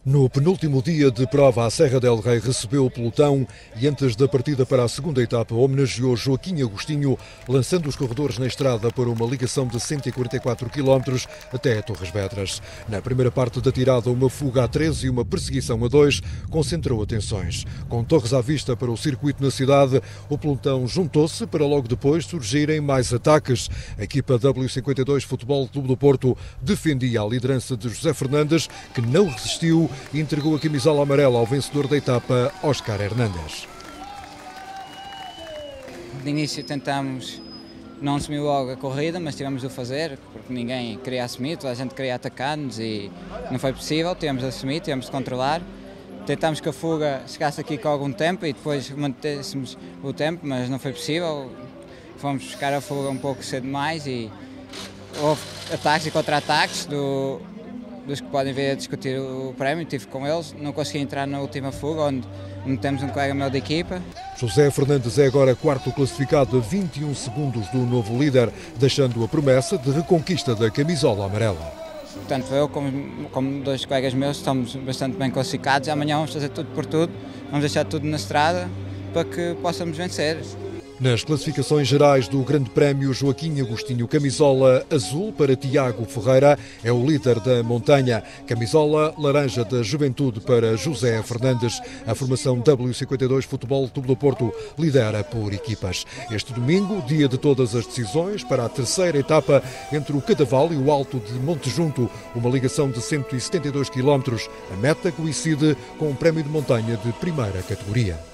No penúltimo dia de prova, a Serra del Rei recebeu o pelotão e antes da partida para a segunda etapa homenageou Joaquim Agostinho, lançando os corredores na estrada para uma ligação de 144 km até Torres Vedras. Na primeira parte da tirada, uma fuga a 13 e uma perseguição a 2 concentrou atenções. Com Torres à vista para o circuito na cidade, o pelotão juntou-se para logo depois surgirem mais ataques. A equipa W52 Futebol Clube do Porto defendia a liderança de José Fernandes, que não resistiu e entregou a camisola amarela ao vencedor da etapa, Óscar Hernández. De início tentámos não assumir logo a corrida, mas tivemos de o fazer, porque ninguém queria assumir, toda a gente queria atacar-nos e não foi possível, tivemos de assumir, tivemos de controlar. Tentámos que a fuga chegasse aqui com algum tempo e depois mantêssemos o tempo, mas não foi possível. Fomos buscar a fuga um pouco cedo demais e houve ataques e contra-ataques dos que podem vir a discutir o prémio, estive com eles, não consegui entrar na última fuga, onde metemos um colega meu da equipa. José Fernandes é agora quarto classificado a 21 segundos do novo líder, deixando a promessa de reconquista da camisola amarela. Portanto, eu como dois colegas meus estamos bastante bem classificados, amanhã vamos fazer tudo por tudo, vamos deixar tudo na estrada para que possamos vencer. Nas classificações gerais do Grande Prémio, Joaquim Agostinho, camisola azul para Tiago Ferreira, é o líder da montanha. Camisola laranja da Juventude para José Fernandes. A formação W52 Futebol Clube do Porto lidera por equipas. Este domingo, dia de todas as decisões, para a terceira etapa entre o Cadaval e o Alto de Monte Junto, uma ligação de 172 km. A meta coincide com um prémio de montanha de primeira categoria.